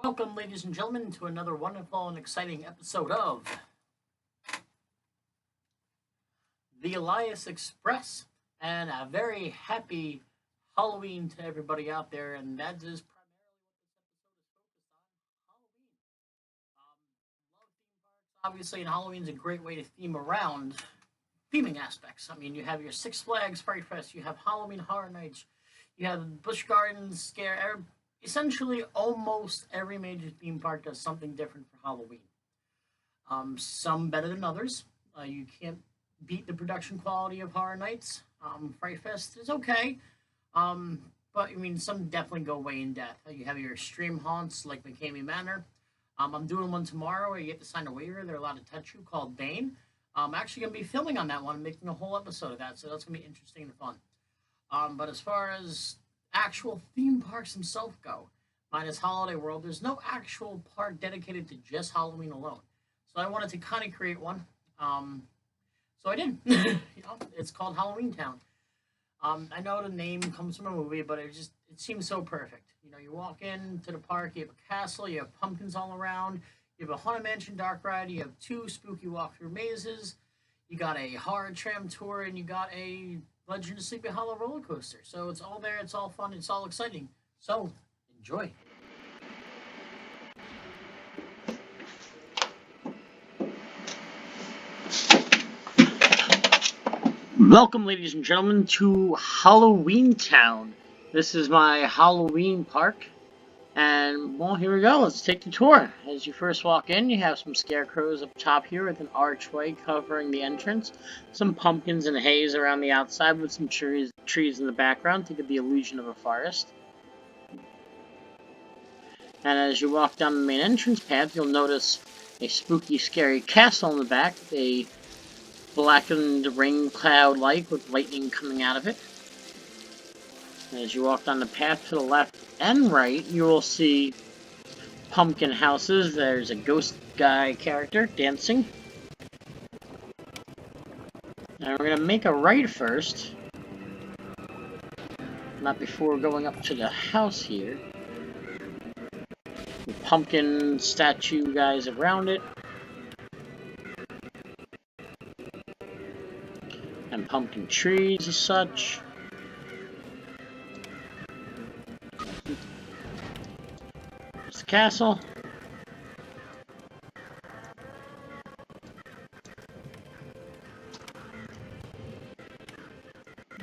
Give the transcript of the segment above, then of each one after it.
Welcome, ladies and gentlemen, to another wonderful and exciting episode of the Elias Express. And a very happy Halloween to everybody out there. And that is primarily what this episode is focused on: Halloween. Love theme parks, obviously, and Halloween's a great way to theme around theming aspects. I mean, you have your Six Flags Fright Fest, you have Halloween Horror Nights, you have Busch Gardens Scare. Essentially, almost every major theme park does something different for Halloween. Some better than others. You can't beat the production quality of Horror Nights. Fright Fest is okay, but I mean, some definitely go way in depth. You have your extreme haunts like McCamey Manor. I'm doing one tomorrow where you have to sign a waiver. They're allowed to touch you, called Bane. I'm actually going to be filming on that one and making a whole episode of that, so that's going to be interesting and fun. But as far as actual theme parks themselves go, minus Holiday World, there's no actual park dedicated to just Halloween alone. So I wanted to kind of create one. So I did. It's called Halloweentown. I know the name comes from a movie, but it seems so perfect. You walk into the park, you have a castle, you have pumpkins all around, you have a Haunted Mansion dark ride, you have two spooky walkthrough mazes, you got a horror tram tour, and you got a Legend of Sleepy Hollow roller coaster. So it's all there, it's all fun, it's all exciting. So enjoy. Welcome, ladies and gentlemen, to Halloweentown. This is my Halloween park. And, well, here we go. Let's take the tour. As you first walk in, you have some scarecrows up top here with an archway covering the entrance. Some pumpkins and haze around the outside with some trees in the background to give the illusion of a forest. And as you walk down the main entrance path, you'll notice a spooky, scary castle in the back. A blackened rain cloud-like with lightning coming out of it. As you walk down the path to the left and right, you will see pumpkin houses. There's a ghost guy character dancing. And we're going to make a right first. Not before going up to the house here. The pumpkin statue guys around it. And pumpkin trees as such. There's the castle.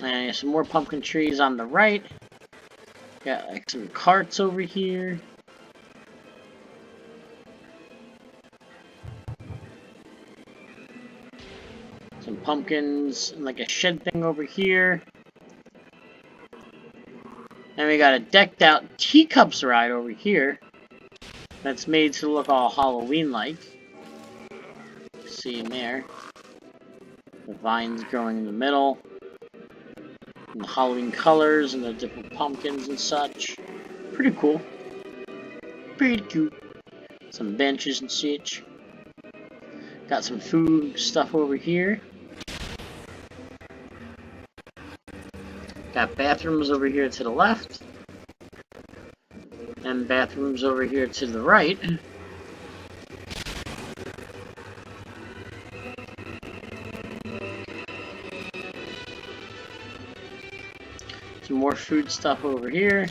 And some more pumpkin trees on the right. Got like some carts over here. Some pumpkins and like a shed thing over here. And we got a decked out teacups ride over here. That's made to look all Halloween-like. See in there. The vines growing in the middle. And the Halloween colors and the different pumpkins and such. Pretty cool. Pretty cute. Some benches and such. Got some food stuff over here. Got bathrooms over here to the left. And bathrooms over here to the right. Some more food stuff over here.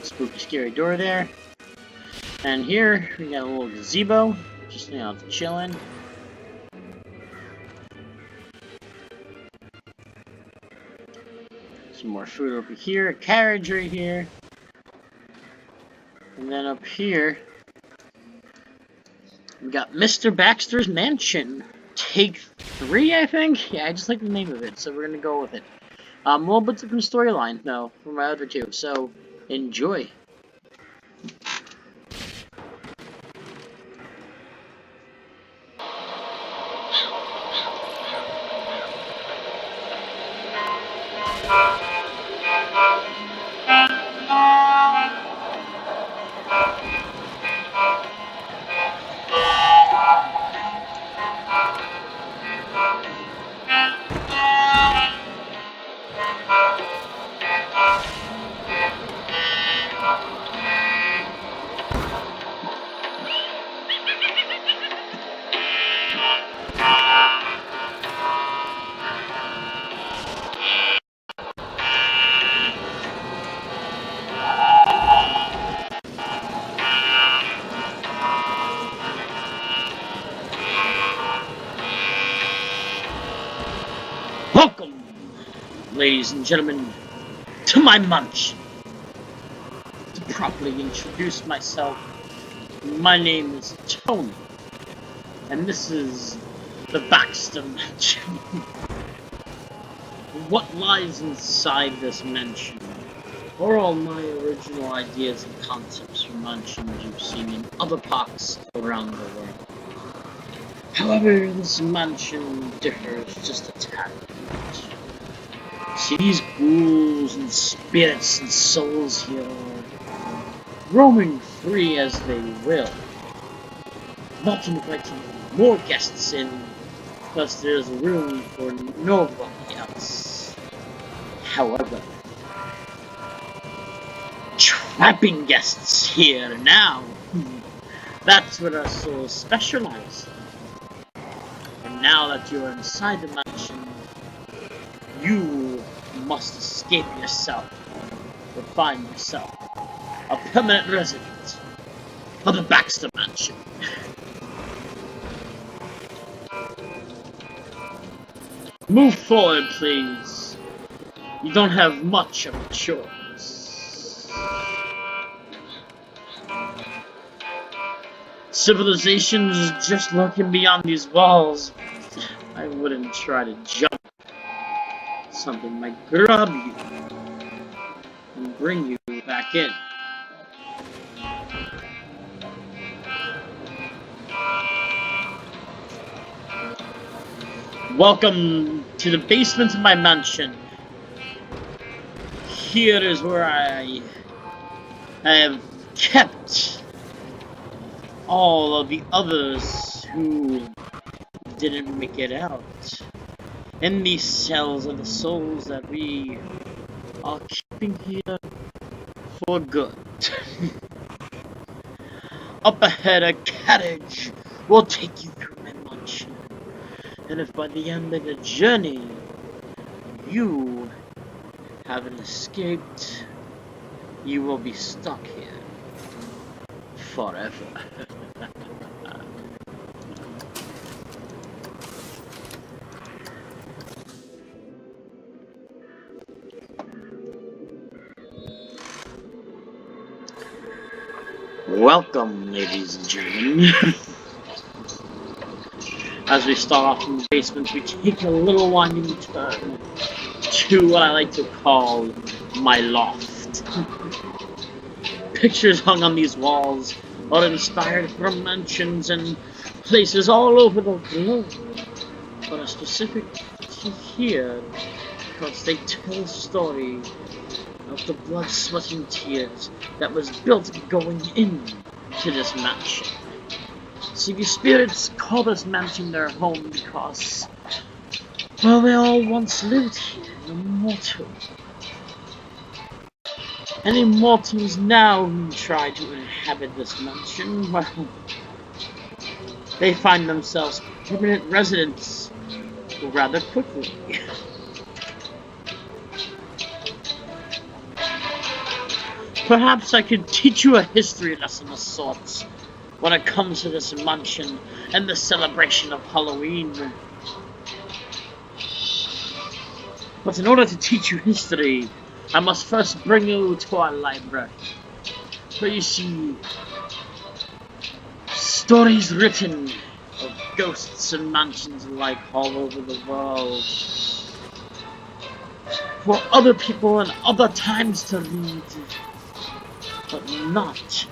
Spooky, scary door there. And here we got a little gazebo. Just, chilling. Some more food over here. A carriage right here. And then up here, we got Mr. Baxter's Mansion. Take 3, I think? Yeah, I just like the name of it, so we're gonna go with it. A little bit different storyline, though, from my other two, so enjoy. ladies and gentlemen, to my mansion. To properly introduce myself, my name is Tony, and this is the Baxter Mansion. What lies inside this mansion are all my original ideas and concepts for mansions you've seen in other parks around the world. However, this mansion differs just a tad bit. See, these ghouls and spirits and souls here are roaming free as they will, not inviting more guests in, plus there's room for nobody else. However, trapping guests here now, that's what our souls specialize in. And now that you're inside the mansion, you must escape yourself or find yourself a permanent resident of the Baxter Mansion. Move forward, please. You don't have much of a choice. Civilization's just lurking beyond these walls. I wouldn't try to jump. Something might grab you and bring you back in. Welcome to the basement of my mansion. Here is where I have kept all of the others who didn't make it out. In these cells are the souls that we are keeping here for good. Up ahead, a carriage will take you through my mansion. And if by the end of the journey you haven't escaped, you will be stuck here forever. Welcome, ladies and gentlemen. As we start off in the basement, we take a little winding turn to what I like to call my loft. Pictures hung on these walls are inspired from mansions and places all over the globe, but are specific to here because they tell a story of the blood, sweat, and tears that was built going into this mansion. See, the spirits call this mansion their home because, well, they all once lived here, immortal. And immortals now who try to inhabit this mansion, well, they find themselves permanent residents rather quickly. Perhaps I could teach you a history lesson of sorts when it comes to this mansion and the celebration of Halloween. But in order to teach you history, I must first bring you to our library, where you see stories written of ghosts and mansions alike all over the world, for other people and other times to read, but not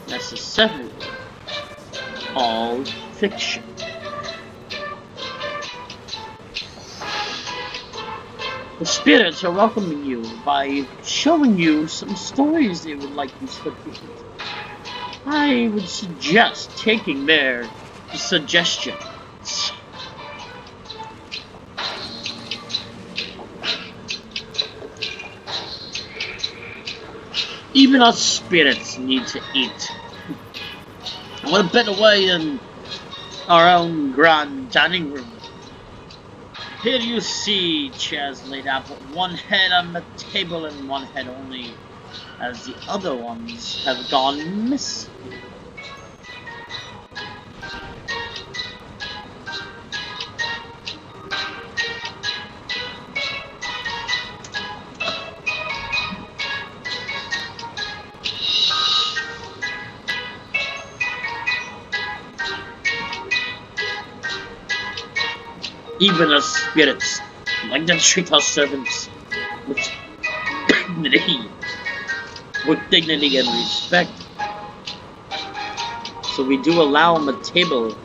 necessarily all fiction. The spirits are welcoming you by showing you some stories they would like you to read. I would suggest taking their suggestions. Even us spirits need to eat. And what better way than our own grand dining room? Here you see chairs laid out with one head on the table and one head only, as the other ones have gone missing. Even as spirits, like to treat our servants with dignity, and respect. So we do allow them a table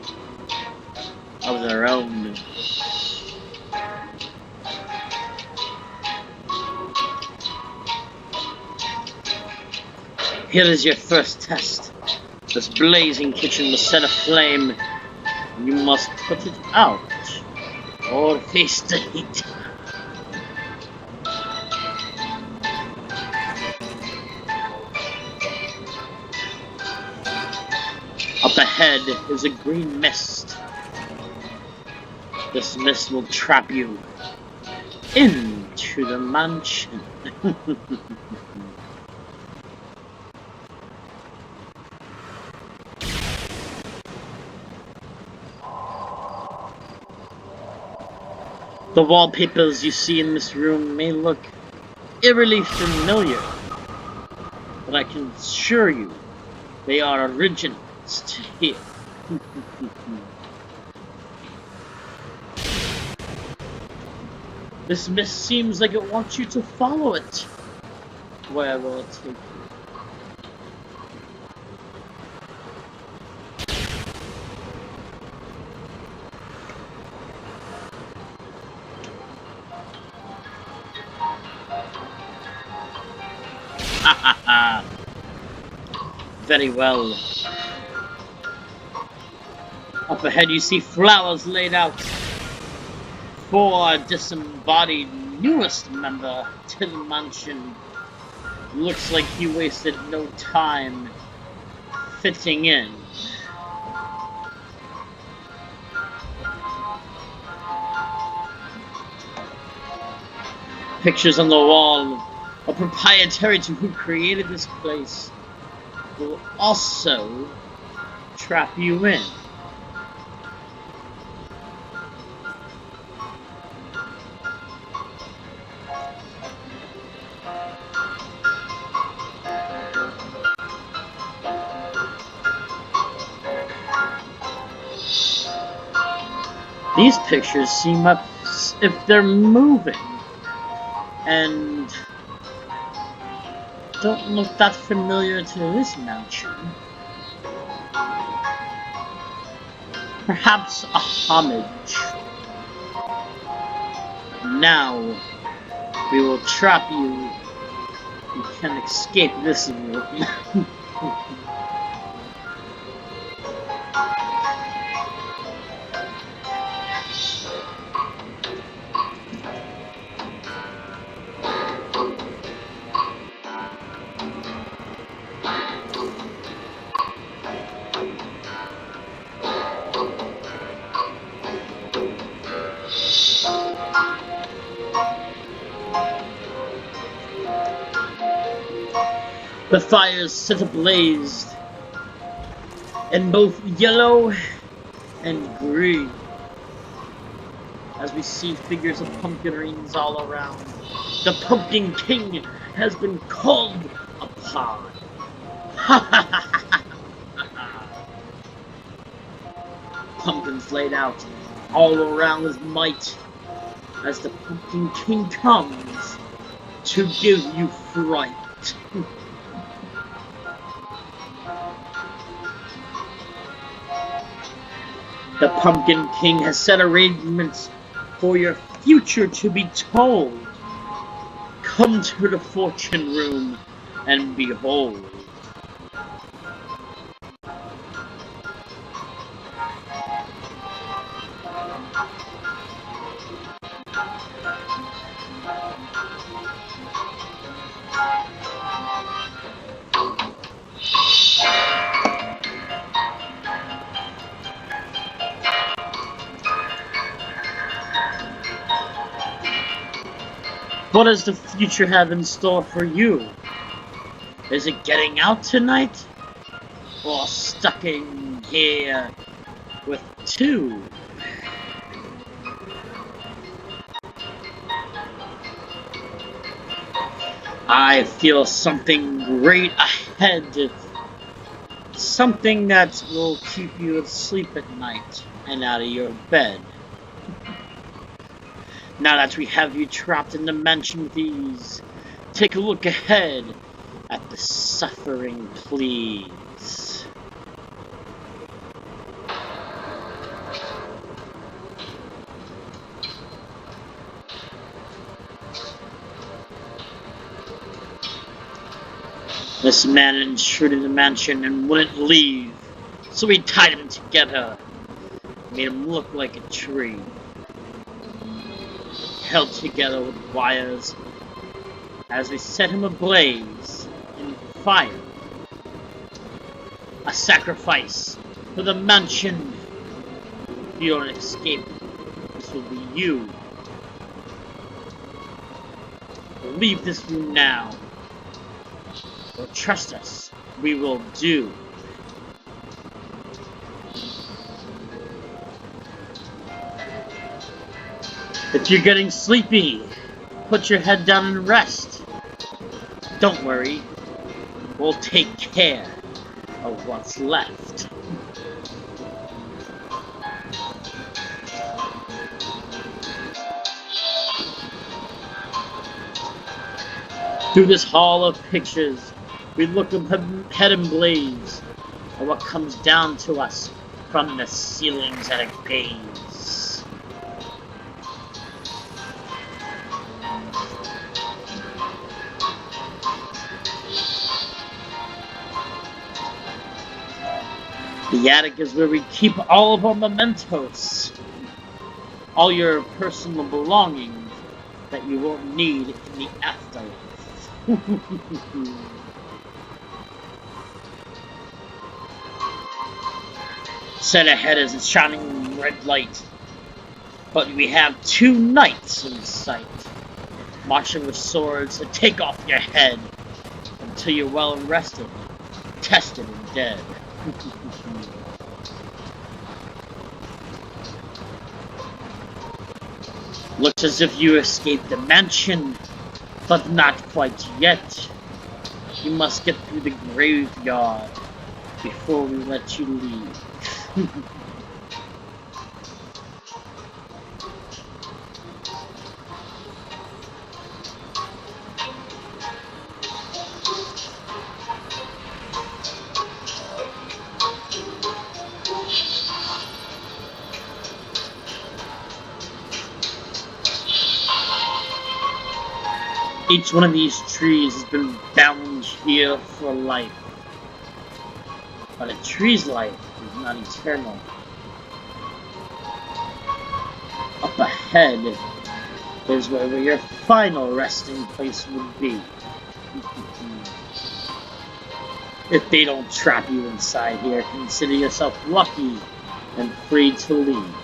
of their own. Here is your first test. This blazing kitchen was set aflame. You must put it out, or face the heat. Up ahead is a green mist. This mist will trap you into the mansion. The wallpapers you see in this room may look eerily familiar, but I can assure you they are originals to here. This mist seems like it wants you to follow it. Where will it take you? Very well. Up ahead you see flowers laid out for a disembodied newest member to the mansion. Looks like he wasted no time fitting in. Pictures on the wall are proprietary to who created this place. Will also trap you in. These pictures seem up if they're moving and don't look that familiar to this mansion. Perhaps a homage. Now we will trap you. You can escape this room. The fires set ablaze in both yellow and green as we see figures of pumpkin rings all around. The Pumpkin King has been called upon. Pumpkins laid out all around his might as the Pumpkin King comes to give you fright. The Pumpkin King has set arrangements for your future to be told. Come to the fortune room and behold. What does the future have in store for you? Is it getting out tonight? Or stuck in here with two? I feel something great ahead. Something that will keep you asleep at night and out of your bed. Now that we have you trapped in the mansion with ease, take a look ahead at the suffering, please. This man intruded the mansion and wouldn't leave, so we tied him together, made him look like a tree, held together with wires as we set him ablaze in fire. A sacrifice for the mansion. If you don't escape, this will be you. Leave this room now. Or trust us, we will do. If you're getting sleepy, put your head down and rest. Don't worry, we'll take care of what's left. Through this hall of pictures, we look ahead and blaze at what comes down to us from the ceilings at a gaze. The attic is where we keep all of our mementos, all your personal belongings that you won't need in the afterlife. Set ahead is a shining red light, but we have 2 knights in sight, marching with swords to take off your head until you're well rested, tested, and dead. Looks as if you escaped the mansion, but not quite yet. You must get through the graveyard before we let you leave. Each one of these trees has been bound here for life. But a tree's life is not eternal. Up ahead is where your final resting place would be. If they don't trap you inside here, consider yourself lucky and free to leave.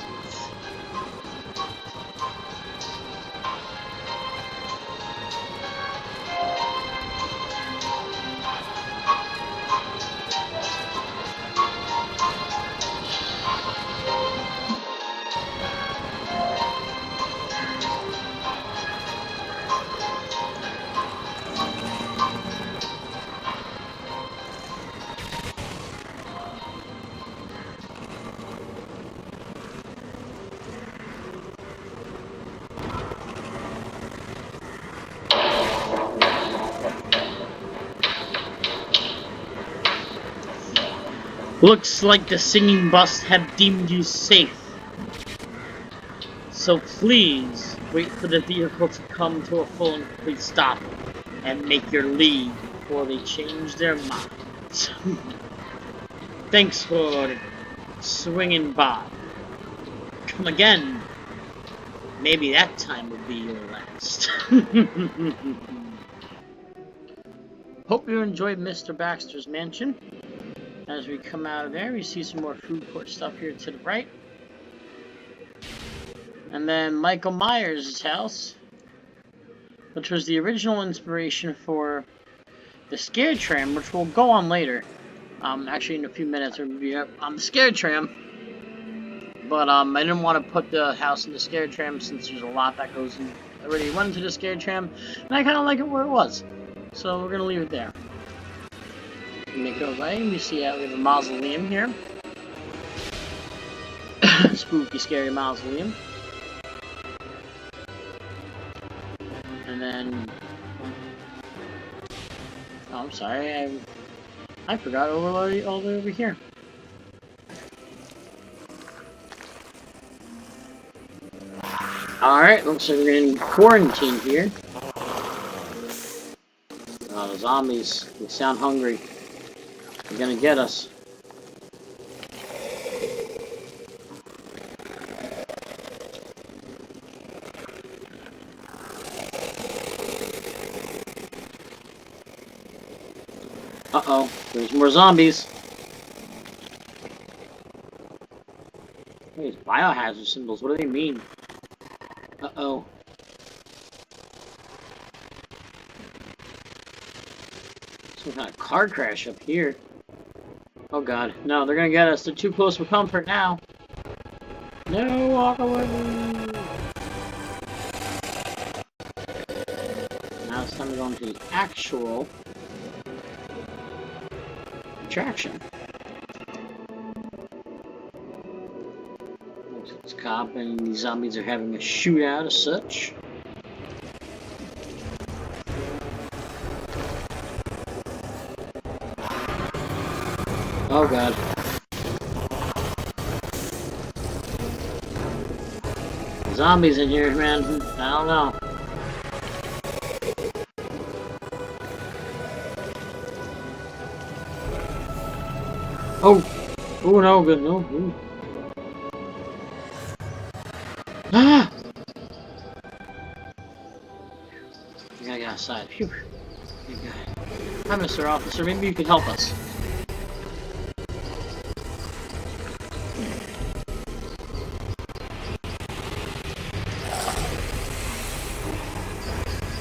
Looks like the singing bus have deemed you safe. So please, wait for the vehicle to come to a full and complete stop and make your leave before they change their minds. Thanks for swinging by. Come again. Maybe that time will be your last. Hope you enjoyed Mr. Baxter's mansion. As we come out of there, we see some more food court stuff here to the right. And then Michael Myers' house, which was the original inspiration for the Scared Tram, which we'll go on later. Actually, in a few minutes, we'll be on the Scared Tram. But I didn't want to put the house in the Scared Tram since there's a lot that goes in. I already went into the Scared Tram, and I kind of like it where it was. So we're going to leave it there. Make our way, we see we have a mausoleum here. Spooky, scary mausoleum. And then... Oh, I'm sorry, I forgot all the way over here. Alright, looks like we're in quarantine here. Oh, the zombies, they sound hungry. They're gonna get us. Uh-oh, there's more zombies. These biohazard symbols, what do they mean? Uh-oh. Some kind of car crash up here. Oh god, no, they're gonna get us. They're too close for comfort now. No, walk away. Now it's time to go into the actual attraction. It's a cop and these zombies are having a shootout as such. Oh god. Zombies in here, man. I don't know. Oh! Oh no, good, no. Ooh. Ah! We gotta get outside. Phew. Thank God. Hi, Mr. Officer. Maybe you could help us.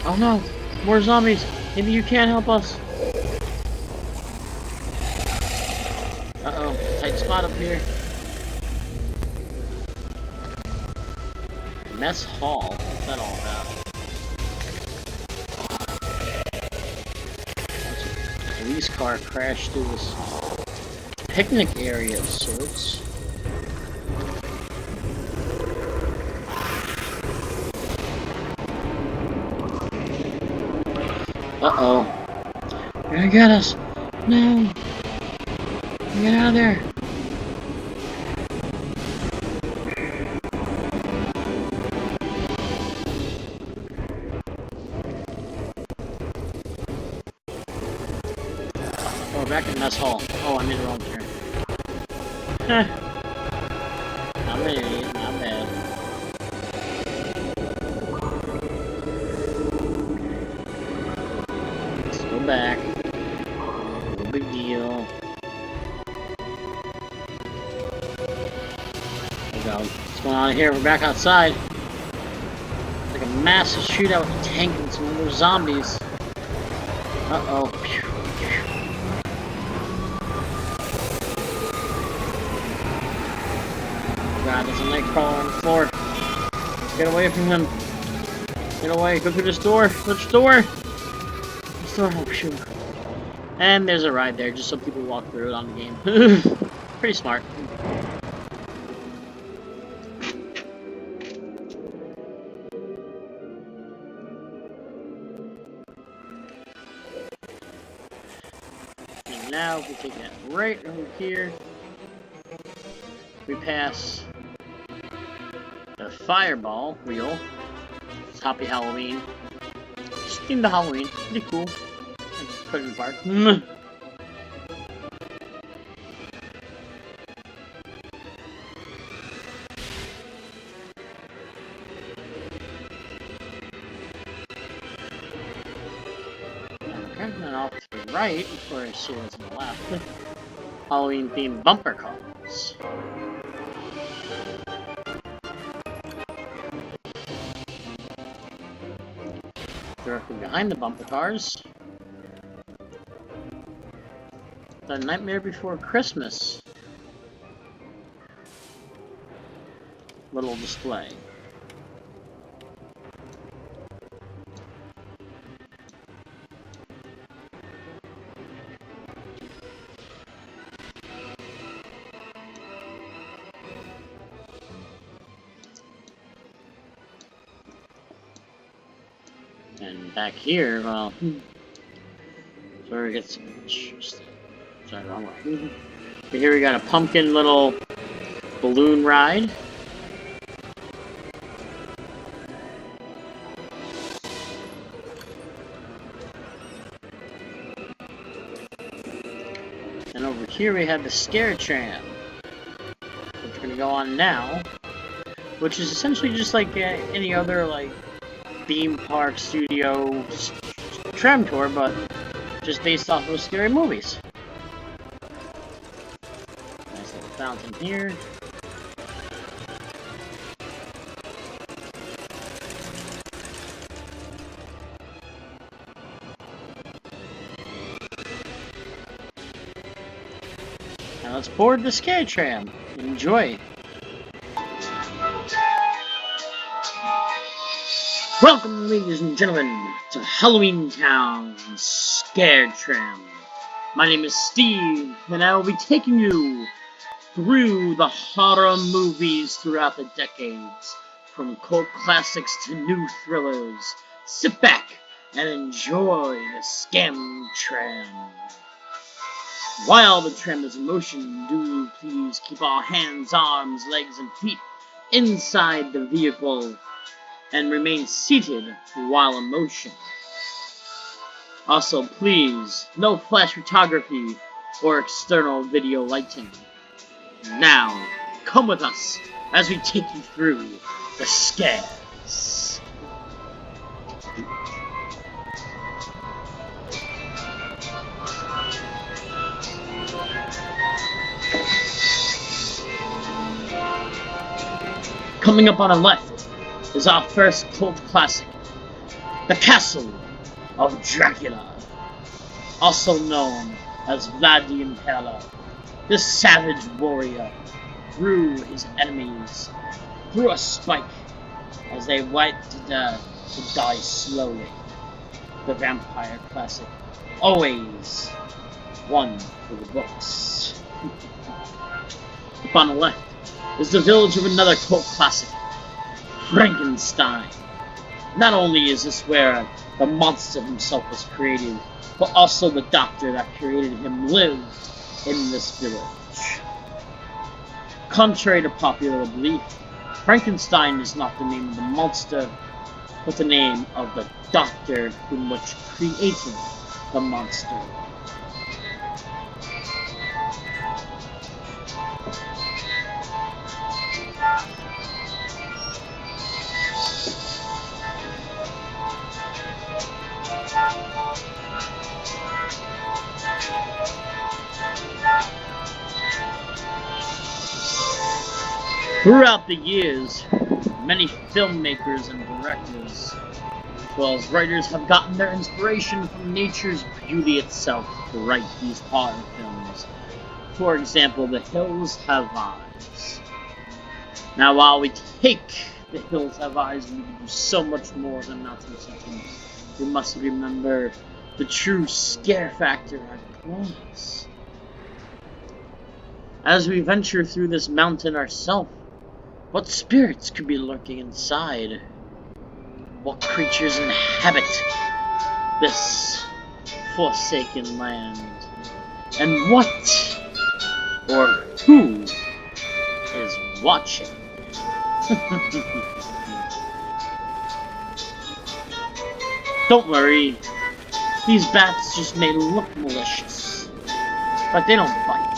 Oh no! More zombies! Maybe you can help us. Uh-oh. Tight spot up here. Mess hall? What's that all about? A police car crashed through this picnic area of sorts. Uh-oh. They're gonna get us. No. Get out of there. Oh, back in mess hall. Oh, I made the wrong turn. I'm an idiot, not bad. Let's go back. No big deal. What's going on here? We're back outside. It's like a massive shootout with a tank and some more zombies. Uh-oh. God, there's a night crawler on the floor. Get away from him. Get away. Go through this door. Which door? This door. Oh, shoot. And there's a ride there, just so people walk through it on the game. Pretty smart. And now, if we take that right over here, we pass the fireball wheel. It's Happy Halloween. Just themed to Halloween. Pretty cool. Put it in the park. Okay, and off to the right, before I see what's on the left. Halloween themed bumper cars. Directly behind the bumper cars, The Nightmare Before Christmas little display. And back here, well, so where it gets interesting. Sorry, wrong way. But here we got a pumpkin little balloon ride. And over here we have the scare tram, which we're gonna go on now, which is essentially just like any other like theme park studio tram tour, but just based off of scary movies. Nice little fountain here. Now let's board the scare tram. Enjoy. Welcome, ladies and gentlemen, to Halloweentown Scare Tram. My name is Steve, and I will be taking you through the horror movies throughout the decades, from cult classics to new thrillers. Sit back and enjoy the Scam Tram. While the tram is in motion, do please keep all hands, arms, legs, and feet inside the vehicle and remain seated while in motion. Also, please, no flash photography or external video lighting. Now, come with us as we take you through the scares. Coming up on our left is our first cult classic, The Castle of Dracula, also known as Vlad the Impaler. This savage warrior threw his enemies through a spike as they wiped to death to die slowly. The vampire classic, always one for the books. Up on the left is the village of another cult classic, Frankenstein. Not only is this where the monster himself was created, but also the doctor that created him lived in this village. Contrary to popular belief, Frankenstein is not the name of the monster, but the name of the doctor whom which created the monster. Throughout the years, many filmmakers and directors, as well as writers, have gotten their inspiration from nature's beauty itself to write these horror films. For example, The Hills Have Eyes. Now, while we take The Hills Have Eyes, we can do so much more than mountain something. We must remember the true scare factor at it was. As we venture through this mountain ourselves, what spirits could be lurking inside? What creatures inhabit this forsaken land? And what or who is watching? Don't worry, these bats just may look malicious, but they don't bite.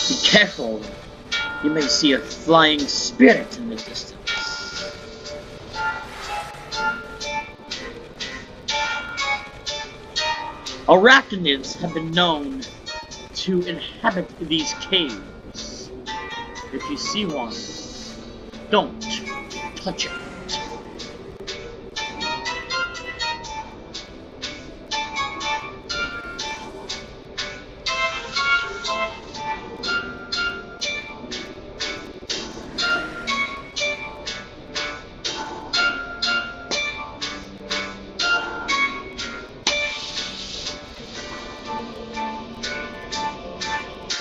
Be careful, you may see a flying spirit in the distance. Arachnids have been known to inhabit these caves. If you see one, don't touch it.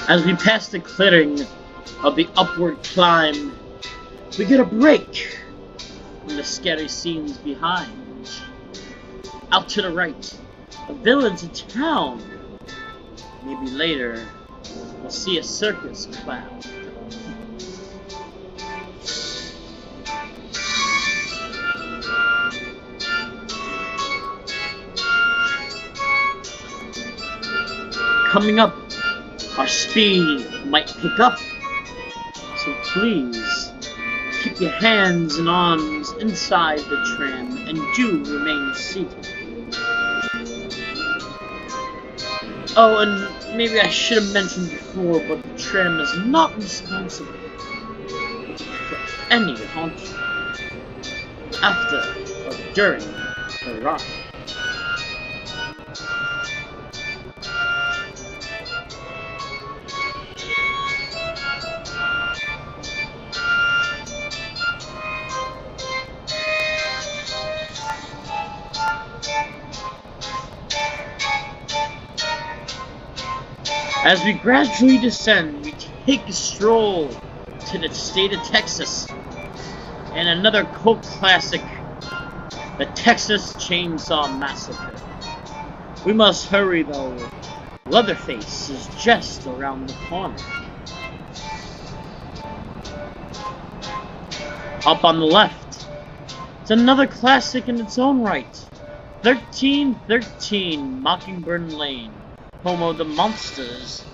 As we pass the clearing of the upward climb, we get a break the scary scenes behind. Out to the right, a village, a town. Maybe later, we'll see a circus clown. Coming up, our speed might pick up, so please keep your hands and arms inside the tram and do remain seated. Oh, and maybe I should have mentioned before, but the tram is not responsible for any haunting after or during the ride. As we gradually descend, we take a stroll to the state of Texas and another cult classic, the Texas Chainsaw Massacre. We must hurry though, Leatherface is just around the corner. Up on the left, it's another classic in its own right, 1313 Mockingbird Lane. Home of the Monsters,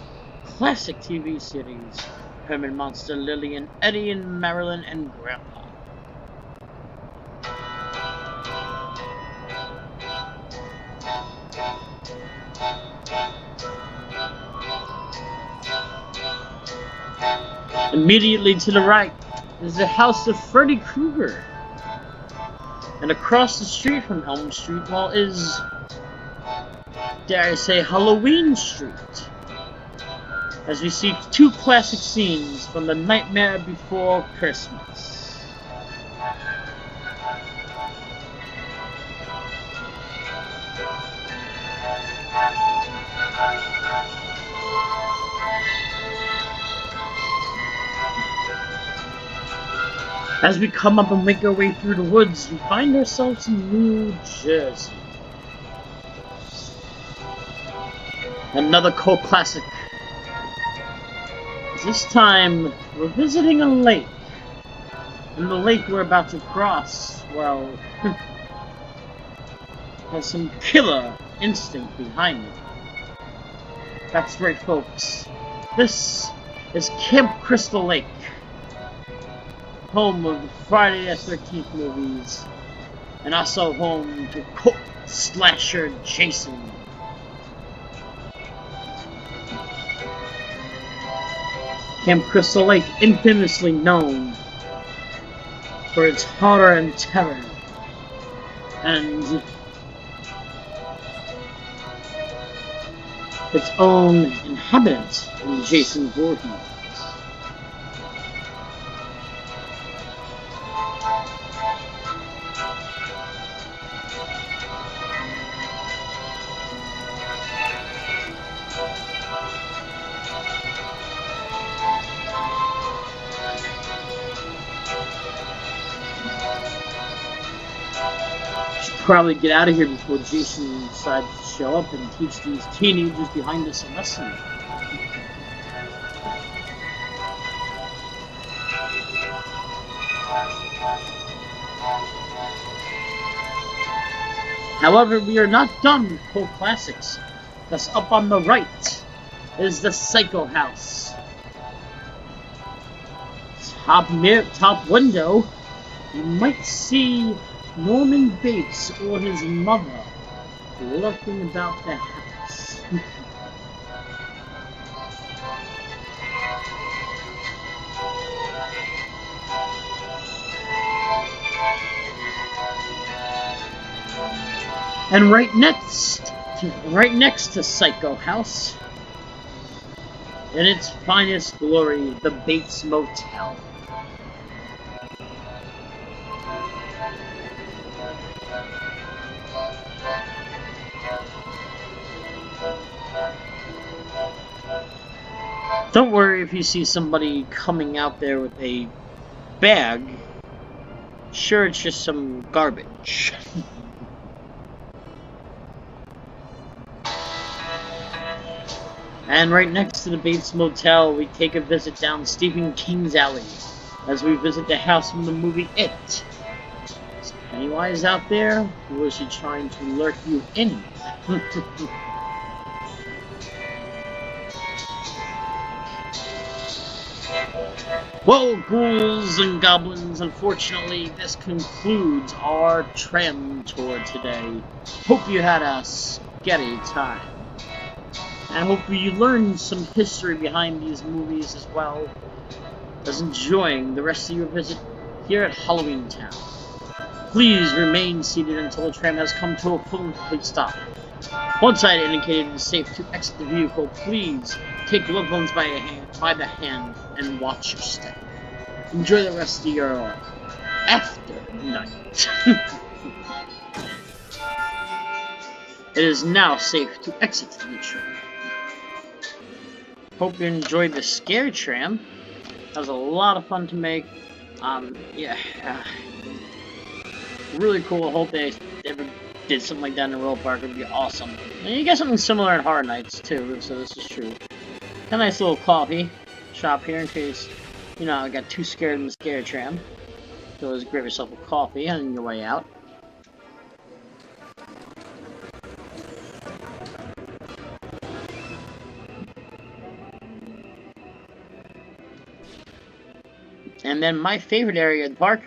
classic TV series, Herman Monster, Lillian, Eddie, and Marilyn, and Grandpa. Immediately to the right is the house of Freddy Krueger. And across the street from Elm Street, well, is, dare I say, Halloween Street, as we see two classic scenes from The Nightmare Before Christmas. As we come up and make our way through the woods, we find ourselves in New Jersey. Another cult classic. This time, we're visiting a lake. And the lake we're about to cross, well, has some killer instinct behind it. That's right, folks. This is Camp Crystal Lake, home of the Friday the 13th movies, and also home to cult slasher Jason. Camp Crystal Lake, infamously known for its horror and terror, and its own inhabitant in Jason Voorhees. Probably get out of here before Jason decides to show up and teach these teenagers behind us a lesson. However, we are not done with cult classics, because up on the right is the Psycho House. Top window, you might see Norman Bates or his mother lurking about the house. And right next to Psycho House, in its finest glory, the Bates Motel. Don't worry if you see somebody coming out there with a bag. Sure, it's just some garbage. And right next to the Bates Motel, we take a visit down Stephen King's alley as we visit the house from the movie It. Is Pennywise out there? Or is he trying to lurk you in? Well, ghouls and goblins, unfortunately, this concludes our tram tour today. Hope you had a scary time. And I hope you learned some history behind these movies as well as enjoying the rest of your visit here at Halloweentown. Please remain seated until the tram has come to a full and complete stop. Once I had indicated it is safe to exit the vehicle, please take loved ones by the hand and watch your step. Enjoy the rest of your after night. It is now safe to exit the tram. Hope you enjoyed the scare tram. That was a lot of fun to make. Really cool. I hope they ever did something like that in a real park. It would be awesome. And you get something similar in Horror Nights too, so this is true. Got a nice little coffee shop here in case, I got too scared in the scare tram. So always grab yourself a coffee on your way out. And then my favorite area of the park,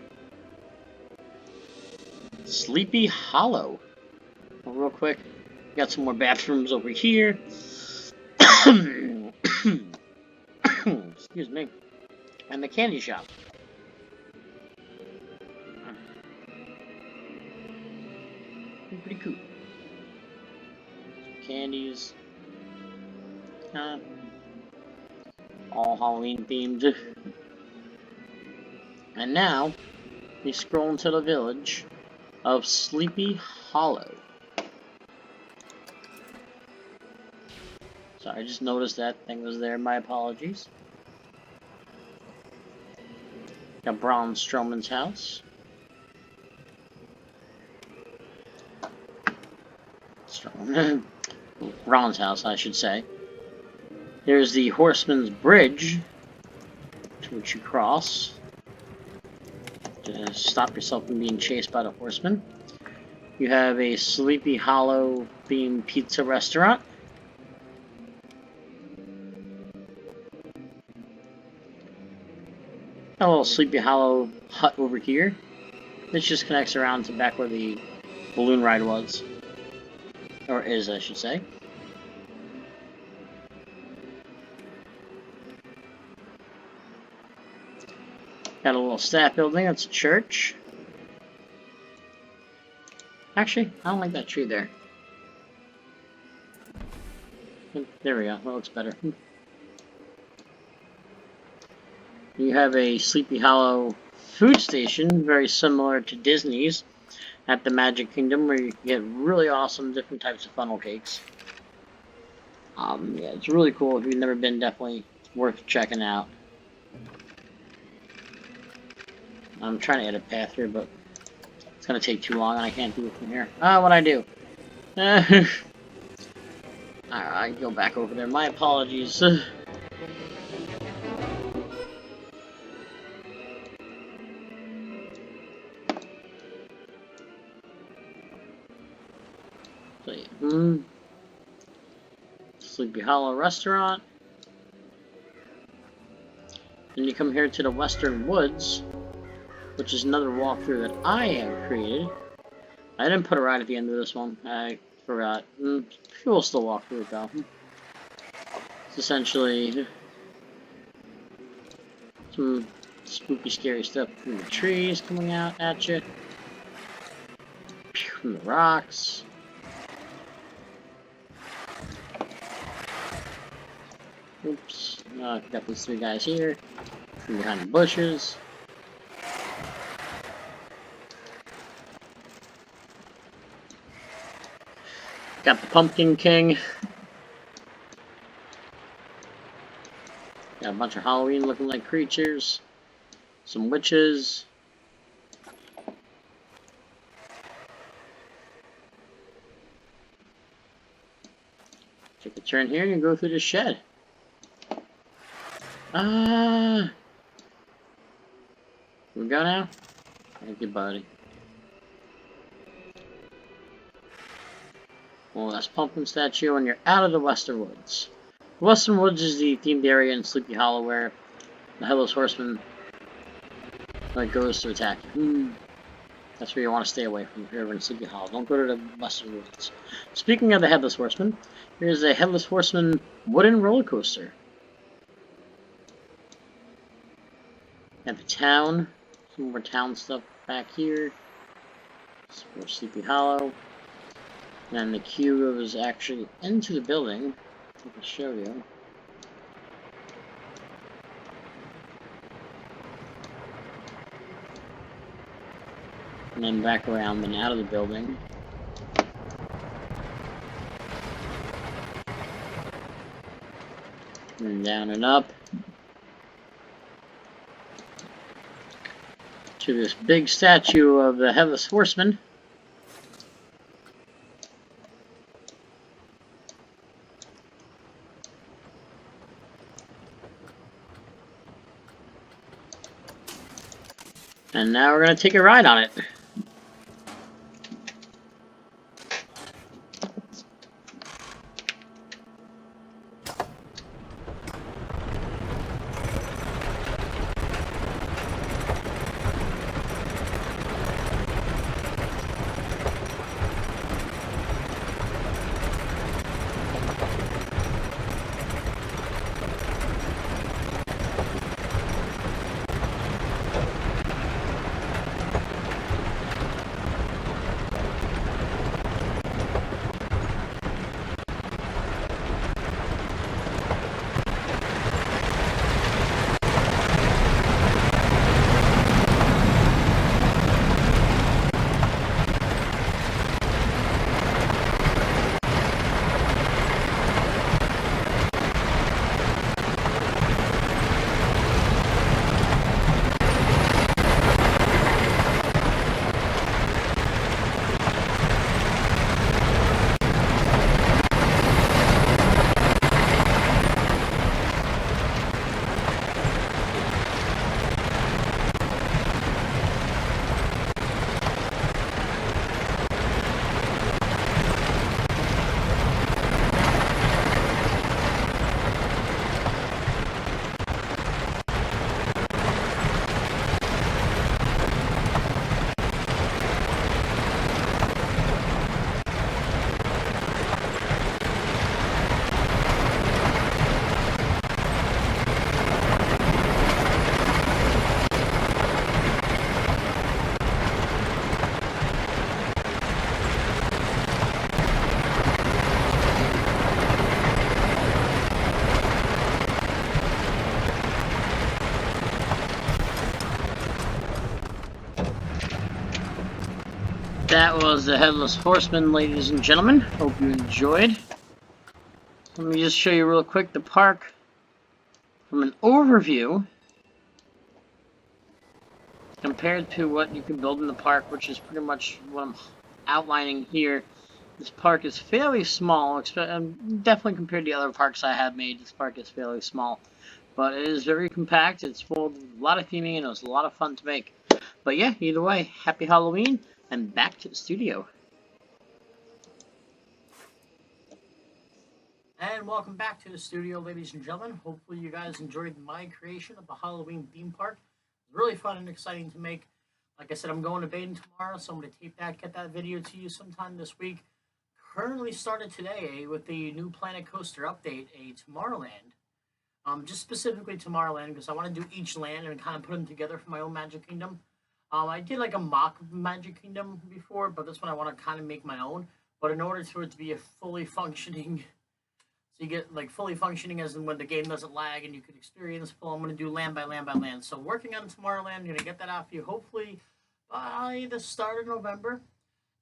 Sleepy Hollow. Well, real quick, got some more bathrooms over here. Excuse me. And the candy shop. Pretty cool. Some candies. All Halloween themed. And now, we scroll into the village of Sleepy Hollow. Sorry, I just noticed that thing was there. My apologies. Got Braun Strowman's house. Braun's house, I should say. There's the Horseman's Bridge, to which you cross to stop yourself from being chased by the horseman. You have a Sleepy Hollow themed pizza restaurant. A little Sleepy Hollow hut over here. This just connects around to back where the balloon ride was. Or is, I should say. Got a little staff building, that's a church. Actually, I don't like that tree there. There we go, that looks better. You have a Sleepy Hollow food station, very similar to Disney's at the Magic Kingdom, where you can get really awesome different types of funnel cakes. Yeah, it's really cool. If you've never been, definitely worth checking out. I'm trying to edit a path here, but it's gonna take too long and I can't do it from here. What'd I do? Alright, I can go back over there. My apologies. So yeah. Sleepy Hollow restaurant. Then you come here to the Western Woods, which is another walkthrough that I have created. I didn't put a ride at the end of this one. I forgot. We'll still walk through it though. It's essentially some spooky, scary stuff from the trees coming out at you. From the rocks. Oops. Got these three guys here. From behind the bushes. Got the Pumpkin King. Got a bunch of Halloween looking like creatures. Some witches. Take a turn here and go through the shed. We go now? Thank you, buddy. Well, that's Pumpkin Statue, and you're out of the Western Woods. The Western Woods is the themed area in Sleepy Hollow where the Headless Horseman goes to attack you. That's where you want to stay away from here in Sleepy Hollow. Don't go to the Western Woods. Speaking of the Headless Horseman, here's a Headless Horseman wooden roller coaster. At the town, some more town stuff back here. Some more Sleepy Hollow. And the queue goes actually into the building. I can show you. And then back around and out of the building. And down and up. To this big statue of the Headless Horseman. And now we're going to take a ride on it. That was the Headless Horseman, ladies and gentlemen. Hope you enjoyed. Let me just show you real quick the park from an overview compared to what you can build in the park, which is pretty much what I'm outlining here. This park is fairly small, definitely compared to the other parks I have made. This park is fairly small, but it is very compact. It's full of a lot of theming, and it was a lot of fun to make. But yeah, either way, happy Halloween, and back to the studio. And welcome back to the studio, ladies and gentlemen. Hopefully you guys enjoyed my creation of the Halloween theme park. It was really fun and exciting to make. Like I said, I'm going to Baden tomorrow, so I'm going to tape that, get that video to you sometime this week. Currently started today with the new Planet Coaster update, a Tomorrowland. Just specifically Tomorrowland, because I want to do each land and kind of put them together for my own Magic Kingdom. I did like a mock Magic Kingdom before, but this one I want to kind of make my own. But in order for it to be a fully functioning, so you get like fully functioning as in when the game doesn't lag and you can experience full, I'm going to do land by land by land. So working on Tomorrowland, I'm going to get that out for you hopefully by the start of November.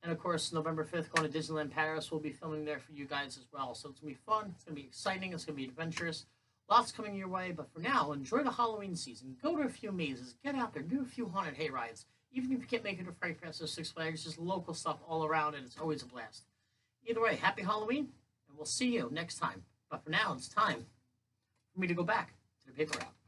And of course, November 5th, going to Disneyland Paris, we'll be filming there for you guys as well. So it's going to be fun, it's going to be exciting, it's going to be adventurous. Lots coming your way, but for now, enjoy the Halloween season. Go to a few mazes, get out there, do a few haunted hay rides. Even if you can't make it to Fright Fest or Six Flags, just local stuff all around, and it's always a blast. Either way, happy Halloween, and and we'll see you next time. But for now, it's time for me to go back to the paper route.